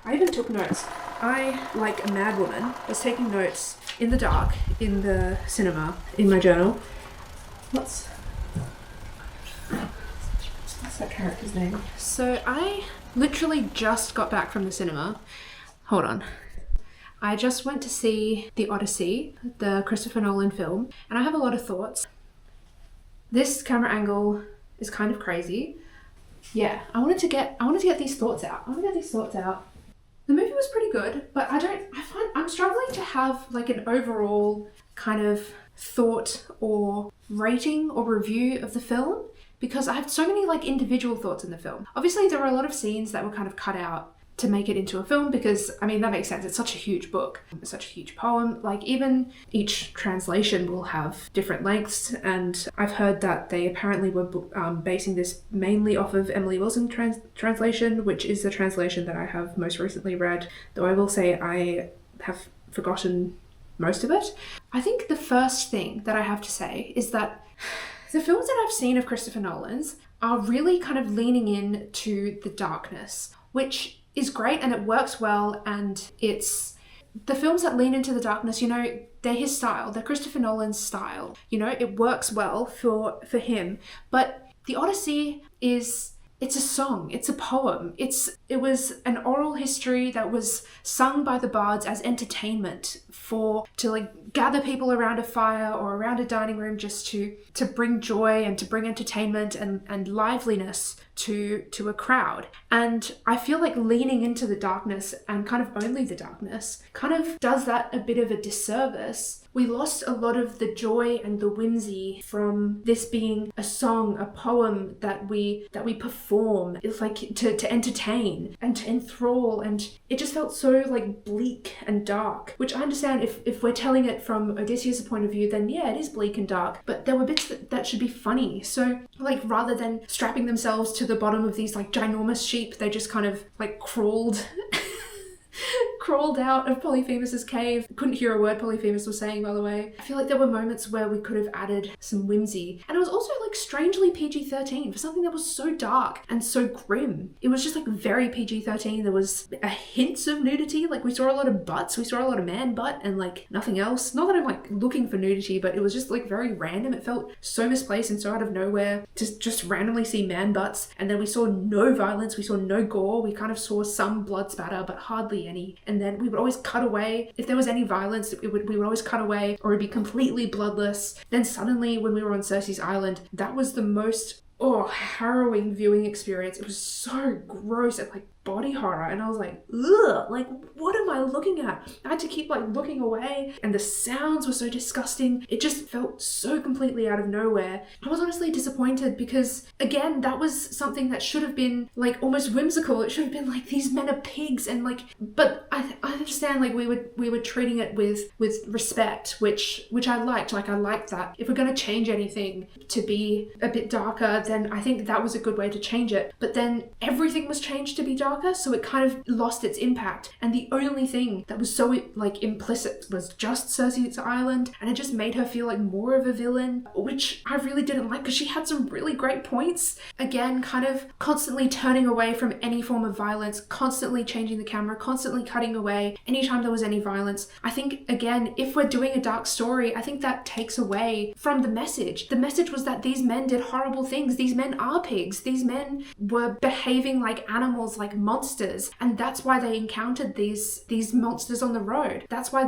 I even took notes. I, like a mad woman, was taking notes in the dark, in the cinema, in my journal. What's that character's name? So I literally just got back from the cinema. Hold on. I just went to see the Odyssey, the Christopher Nolan film, and I have a lot of thoughts. This camera angle is kind of crazy. Yeah, I wanted to get these thoughts out. The movie was pretty good, but I'm struggling to have like an overall kind of thought or rating or review of the film because I have so many like individual thoughts in the film. Obviously, there were a lot of scenes that were kind of cut out to make it into a film because, I mean, that makes sense. It's such a huge book, it's such a huge poem. Like, even each translation will have different lengths, and I've heard that they apparently were basing this mainly off of Emily Wilson's translation, which is the translation that I have most recently read, though I will say I have forgotten most of it. I think the first thing that I have to say is that the films that I've seen of Christopher Nolan's are really kind of leaning in to the darkness, which is great and it works well, and it's the films that lean into the darkness, you know, they're his style, they're Christopher Nolan's style, you know, it works well for him. But the Odyssey it's a song, it's a poem, it was an oral history that was sung by the bards as entertainment to like gather people around a fire or around a dining room just to bring joy and to bring entertainment and liveliness to a crowd. And I feel like leaning into the darkness and kind of only the darkness kind of does that a bit of a disservice. We lost a lot of the joy and the whimsy from this being a song, a poem that we perform. It's like to entertain and to enthrall, and it just felt so like bleak and dark, which I understand if we're telling it from Odysseus' point of view, then yeah, it is bleak and dark, but there were bits that should be funny. So like rather than strapping themselves to the bottom of these like ginormous sheep, they just kind of like crawled out of Polyphemus's cave. Couldn't hear a word Polyphemus was saying, by the way. I feel like there were moments where we could have added some whimsy. And it was also like strangely PG-13 for something that was so dark and so grim. It was just like very PG-13. There was a hint of nudity. Like we saw a lot of butts. We saw a lot of man butt and like nothing else. Not that I'm like looking for nudity, but it was just like very random. It felt so misplaced and so out of nowhere to just randomly see man butts. And then we saw no violence. We saw no gore. We kind of saw some blood spatter, but hardly any. And then we would always cut away. If there was any violence, we would always cut away, or it'd be completely bloodless. Then suddenly, when we were on Cersei's Island, that was the most harrowing viewing experience. It was so gross and like body horror, and I was like, ugh, like what am I looking at? I had to keep like looking away, and the sounds were so disgusting. It just felt so completely out of nowhere. I was honestly disappointed because again, that was something that should have been like almost whimsical. It should have been like these men are pigs, and like, but I understand like we were treating it with respect, which I liked. Like I liked that. If we're going to change anything to be a bit darker, then I think that was a good way to change it. But then everything was changed to be darker, so it kind of lost its impact, and the only thing that was so like implicit was just Cersei's Island, and it just made her feel like more of a villain, which I really didn't like because she had some really great points. Again, kind of constantly turning away from any form of violence, constantly changing the camera, constantly cutting away anytime there was any violence. I think again, if we're doing a dark story, I think that takes away from the message. The message was that these men did horrible things. These men are pigs. These men were behaving like animals, like monsters, and that's why they encountered these monsters on the road. That's why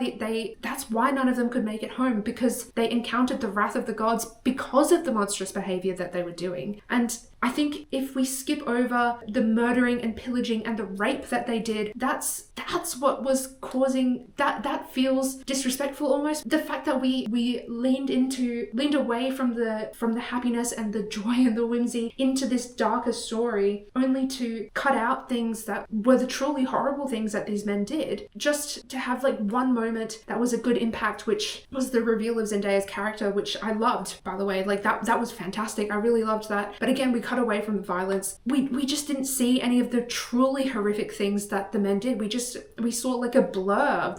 that's why none of them could make it home, because they encountered the wrath of the gods because of the monstrous behavior that they were doing. And I think if we skip over the murdering and pillaging and the rape that they did, that's what was causing that feels disrespectful almost. The fact that we leaned away from the happiness and the joy and the whimsy into this darker story, only to cut out things that were the truly horrible things that these men did, just to have like one moment that was a good impact, which was the reveal of Zendaya's character, which I loved, by the way. Like that was fantastic. I really loved that. But again, we cut away from the violence. We just didn't see any of the truly horrific things that the men did. We saw like a blur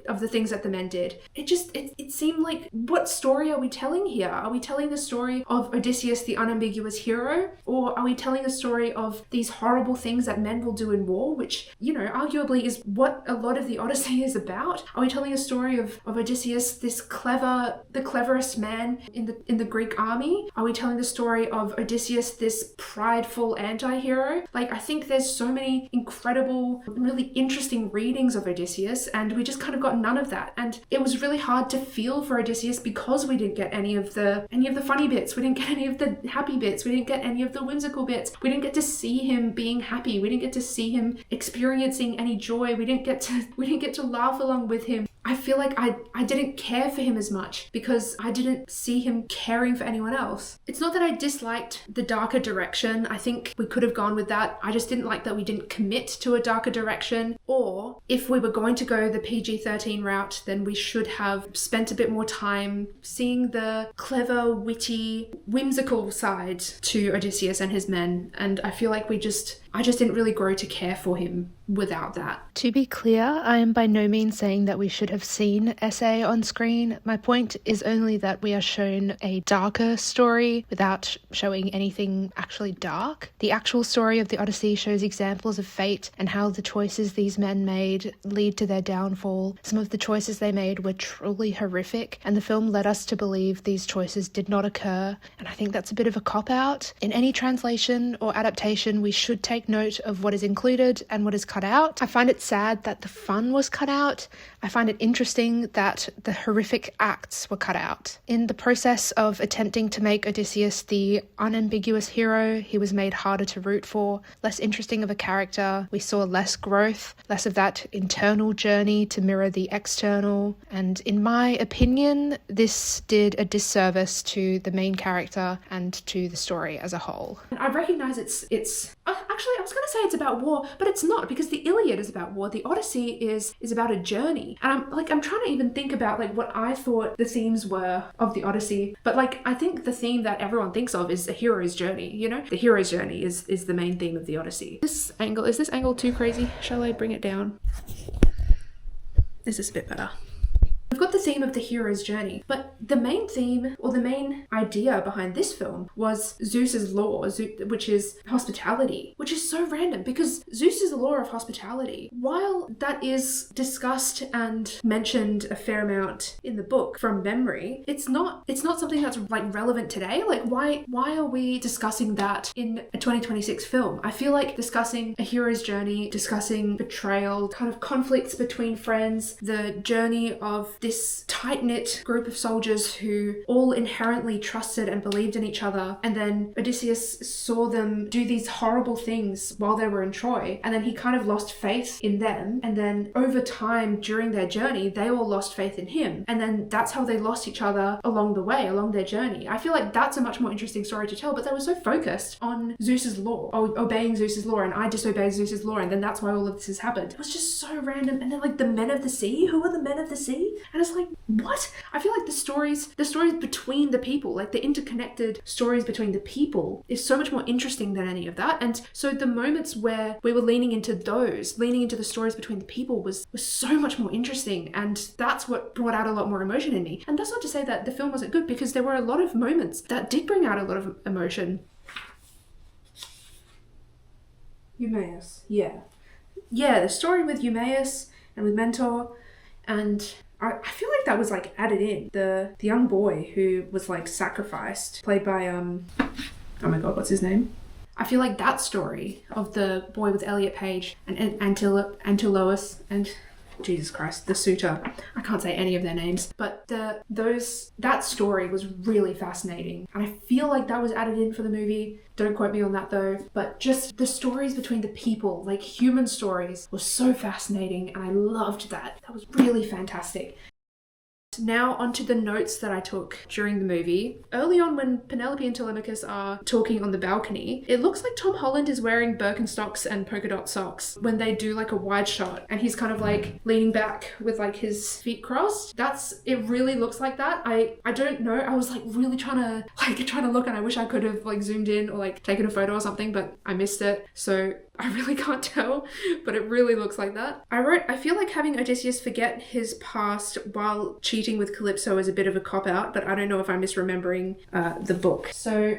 of the things that the men did. It seemed like, what story are we telling here? Are we telling the story of Odysseus, the unambiguous hero? Or are we telling the story of these horrible things that men will do in war, which, you know, arguably is what a lot of the Odyssey is about? Are we telling a story of Odysseus, the cleverest man in the Greek army? Are we telling the story of Odysseus, this prideful anti-hero? Like, I think there's so many incredible, really interesting readings of Odysseus, and we just kind of got none of that. And it was really hard to feel for Odysseus because we didn't get any of the funny bits. We didn't get any of the happy bits. We didn't get any of the whimsical bits. We didn't get to see him being happy. We didn't get to see him experiencing any joy. We didn't get to laugh along with him. I feel like I didn't care for him as much because I didn't see him caring for anyone else. It's not that I disliked the darker direction. I think we could have gone with that. I just didn't like that we didn't commit to a darker direction. Or if we were going to go the PG-13 route, then we should have spent a bit more time seeing the clever, witty, whimsical side to Odysseus and his men. And I feel like I just didn't really grow to care for him without that. To be clear, I am by no means saying that we should have seen SA on screen. My point is only that we are shown a darker story without showing anything actually dark. The actual story of the Odyssey shows examples of fate and how the choices these men made lead to their downfall. Some of the choices they made were truly horrific, and the film led us to believe these choices did not occur, and I think that's a bit of a cop-out. In any translation or adaptation, we should take note of what is included and what is cut out. I find it sad that the fun was cut out. I find it interesting that the horrific acts were cut out. In the process of attempting to make Odysseus the unambiguous hero, he was made harder to root for, less interesting of a character. We saw less growth, less of that internal journey to mirror the external. And in my opinion, this did a disservice to the main character and to the story as a whole. I recognize actually, I was going to say it's about war, but it's not, because the Iliad is about war. The Odyssey is about a journey. And I'm trying to even think about like what I thought the themes were of the Odyssey. But like, I think the theme that everyone thinks of is a hero's journey, you know? The hero's journey is the main theme of the Odyssey. Is this angle too crazy? Shall I bring it down? Is this a bit better? We've got the theme of the hero's journey, but the main theme, or the main idea behind this film, was Zeus's law, which is hospitality, which is so random because Zeus's law of hospitality, while that is discussed and mentioned a fair amount in the book from memory, it's not something that's like relevant today. Like, why are we discussing that in a 2026 film? I feel like discussing a hero's journey, discussing betrayal, kind of conflicts between friends, the journey of this tight-knit group of soldiers who all inherently trusted and believed in each other, and then Odysseus saw them do these horrible things while they were in Troy, and then he kind of lost faith in them, and then over time during their journey they all lost faith in him, and then that's how they lost each other along the way, along their journey. I feel like that's a much more interesting story to tell, but they were so focused on Zeus's law, obeying Zeus's law, and I disobeyed Zeus's law, and then that's why all of this has happened. It was just so random. And then like the men of the sea, who are the men of the sea? And it's like, what? I feel like the stories between the people, like the interconnected stories between the people, is so much more interesting than any of that. And so the moments where we were leaning into the stories between the people was so much more interesting, and that's what brought out a lot more emotion in me. And that's not to say that the film wasn't good, because there were a lot of moments that did bring out a lot of emotion. Eumaeus, yeah, the story with Eumaeus and with Mentor, and I feel like that was like added in. The young boy who was like sacrificed, played by oh my god, what's his name? I feel like that story of the boy with Elliot Page and Antilochus and Jesus Christ, the suitor. I can't say any of their names, but that story was really fascinating, and I feel like that was added in for the movie. Don't quote me on that though, but just the stories between the people, like human stories, was so fascinating, and I loved that. That was really fantastic. Now onto the notes that I took during the movie. Early on when Penelope and Telemachus are talking on the balcony, it looks like Tom Holland is wearing Birkenstocks and polka dot socks when they do like a wide shot and he's kind of like leaning back with like his feet crossed. It really looks like that. I don't know. I was like really trying to look, and I wish I could have like zoomed in or like taken a photo or something, but I missed it. So I really can't tell, but it really looks like that. I feel like having Odysseus forget his past while cheating with Calypso is a bit of a cop-out, but I don't know if I'm misremembering the book. So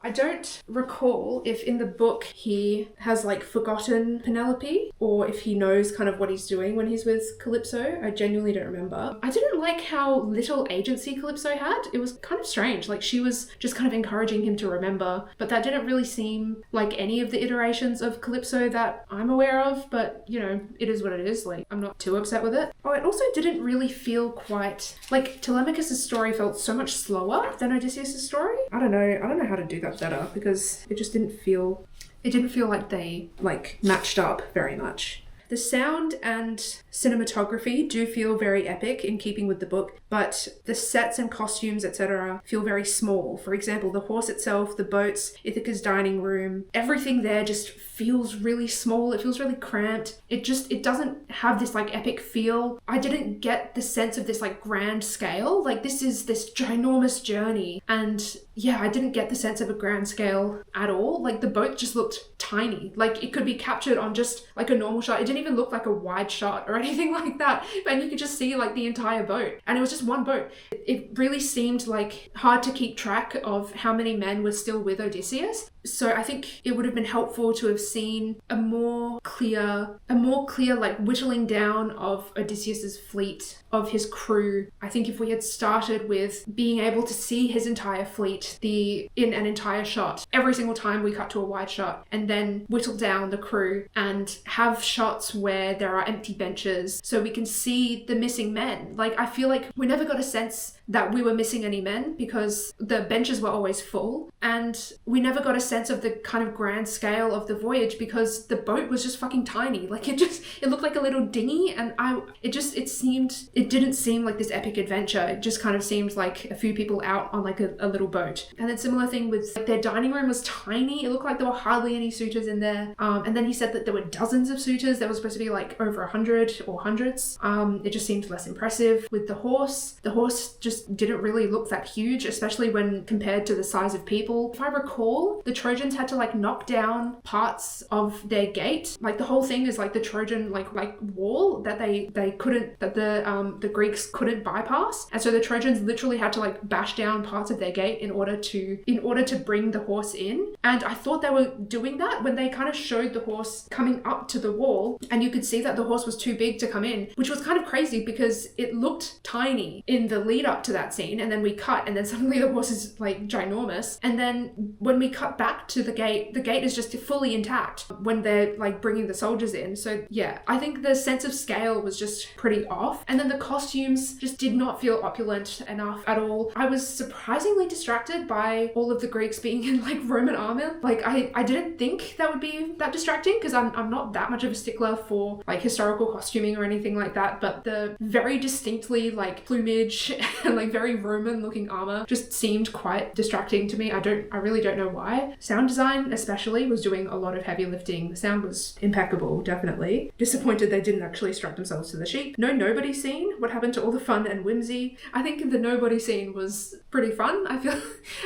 I don't recall if in the book he has like forgotten Penelope or if he knows kind of what he's doing when he's with Calypso. I genuinely don't remember. I didn't like how little agency Calypso had. It was kind of strange. Like she was just kind of encouraging him to remember, but that didn't really seem like any of the iterations of Calypso that I'm aware of, but you know, it is what it is. Like I'm not too upset with it. Oh, it also didn't really feel quite like Telemachus' story felt so much slower than Odysseus' story. I don't know how to do that better because it just didn't feel like they like matched up very much. The sound and cinematography do feel very epic in keeping with the book, but the sets and costumes, etc., feel very small. For example, the horse itself, the boats, Ithaca's dining room, everything there just feels really small. It feels really cramped. It doesn't have this like epic feel. I didn't get the sense of this like grand scale. Like this is this ginormous journey, and yeah, I didn't get the sense of a grand scale at all. Like the boat just looked tiny. Like it could be captured on just like a normal shot. It didn't even look like a wide shot or anything like that. And you could just see like the entire boat. And it was just one boat. It really seemed like hard to keep track of how many men were still with Odysseus. So I think it would have been helpful to have seen a more clear like whittling down of Odysseus's fleet, of his crew. I think if we had started with being able to see his entire fleet in an entire shot, every single time we cut to a wide shot, and then whittle down the crew and have shots where there are empty benches so we can see the missing men. Like I feel like we never got a sense that we were missing any men because the benches were always full, and we never got a sense of the kind of grand scale of the voyage because the boat was just fucking tiny. Like it looked like a little dinghy, and it didn't seem like this epic adventure. It just kind of seemed like a few people out on like a little boat. And then similar thing with like, their dining room was tiny. It looked like there were hardly any suitors in there. And then he said that there were dozens of suitors. There was supposed to be like over 100 or hundreds. It just seemed less impressive. With the horse just didn't really look that huge, especially when compared to the size of people. If I recall, the Trojans had to like knock down parts of their gate. Like the whole thing is like the Trojan like wall that the Greeks couldn't bypass. And so the Trojans literally had to like bash down parts of their gate in order to bring the horse in. And I thought they were doing that when they kind of showed the horse coming up to the wall, and you could see that the horse was too big to come in, which was kind of crazy because it looked tiny in the lead up to that scene, and then we cut, and then suddenly the horse is like ginormous. And then when we cut back to the gate is just fully intact when they're like bringing the soldiers in. So yeah, I think the sense of scale was just pretty off. And then the costumes just did not feel opulent enough at all. I was surprisingly distracted by all of the Greeks being in like Roman armor. Like I didn't think that would be that distracting because I'm not that much of a stickler for like historical costuming or anything like that, but the very distinctly like plumage and like very Roman looking armor just seemed quite distracting to me. I really don't know why. Sound design especially was doing a lot of heavy lifting. The sound was impeccable, definitely. Disappointed they didn't actually strap themselves to the sheep. No nobody scene. What happened to all the fun and whimsy? I think the nobody scene was pretty fun, I feel,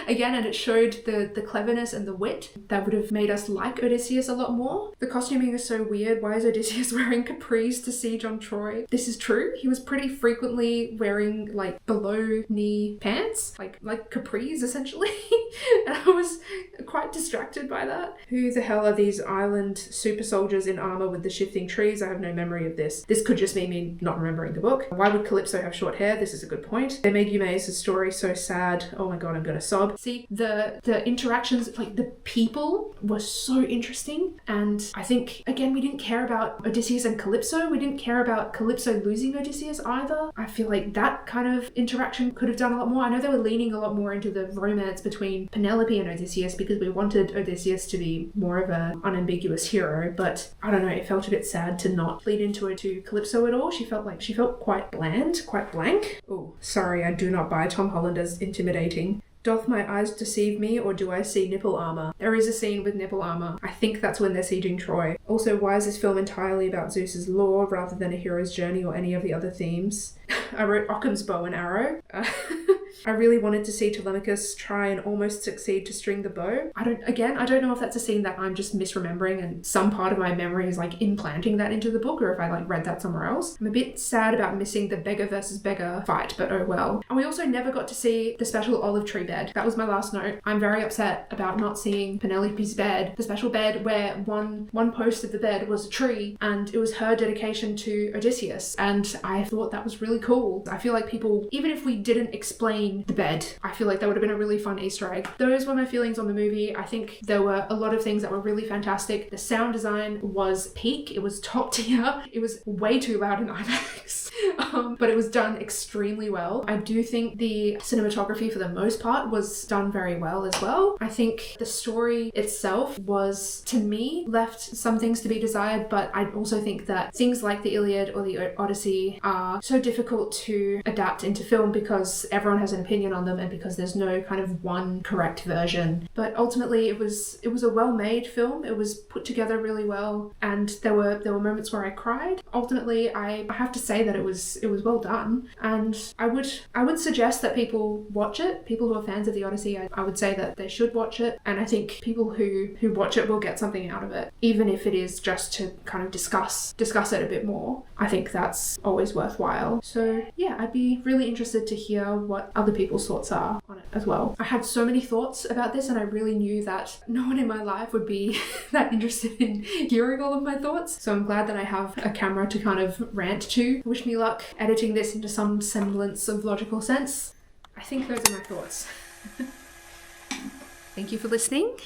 again, and it showed the cleverness and the wit that would have made us like Odysseus a lot more. The costuming is so weird. Why is Odysseus wearing capris to siege on Troy? This is true. He was pretty frequently wearing like below knee pants, like capris essentially. And I was quite distracted by that. Who the hell are these island super soldiers in armor with the shifting trees? I have no memory of this. This could just be me not remembering the book. Why would Calypso have short hair? This is a good point. They made Eumaeus' story so sad. Oh my god, I'm gonna sob. See, the interactions, like the people were so interesting, and I think again we didn't care about Odysseus and Calypso. We didn't care about Calypso losing Odysseus either. I feel like that kind of interaction could have done a lot more. I know they were leaning a lot more into the romance between Penelope and Odysseus because we We wanted Odysseus to be more of an unambiguous hero, but I don't know, it felt a bit sad to not lead into it to Calypso at all. She felt quite bland, quite blank. Oh, sorry, I do not buy Tom Holland as intimidating. Doth my eyes deceive me, or do I see nipple armor? There is a scene with nipple armor. I think that's when they're sieging Troy. Also, why is this film entirely about Zeus's lore rather than a hero's journey or any of the other themes? I wrote Occam's bow and arrow. I really wanted to see Telemachus try and almost succeed to string the bow. I don't know if that's a scene that I'm just misremembering and some part of my memory is like implanting that into the book, or if I like read that somewhere else. I'm a bit sad about missing the beggar versus beggar fight, but oh well. And we also never got to see the special olive tree bed. That was my last note. I'm very upset about not seeing Penelope's bed, the special bed where one post of the bed was a tree and it was her dedication to Odysseus. And I thought that was really cool. I feel like people, even if we didn't explain the bed, I feel like that would have been a really fun Easter egg. Those were my feelings on the movie. I think there were a lot of things that were really fantastic. The sound design was peak. It was top tier. It was way too loud in IMAX. But it was done extremely well. I do think the cinematography for the most part was done very well as well. I think the story itself was, to me, left some things to be desired, but I also think that things like the Iliad or the Odyssey are so difficult to adapt into film because everyone has an opinion on them and because there's no kind of one correct version. But ultimately it was a well-made film. It was put together really well, and there were moments where I cried. Ultimately, I have to say that it was well done, and I would suggest that people watch it. People who are fans of the Odyssey, I would say that they should watch it, and I think people who watch it will get something out of it, even if it is just to kind of discuss it a bit more. I think that's always worthwhile. So yeah, I'd be really interested to hear what other people's thoughts are on it as well. I had so many thoughts about this, and I really knew that no one in my life would be that interested in hearing all of my thoughts. So I'm glad that I have a camera to kind of rant to. Wish me luck editing this into some semblance of logical sense. I think those are my thoughts. Thank you for listening.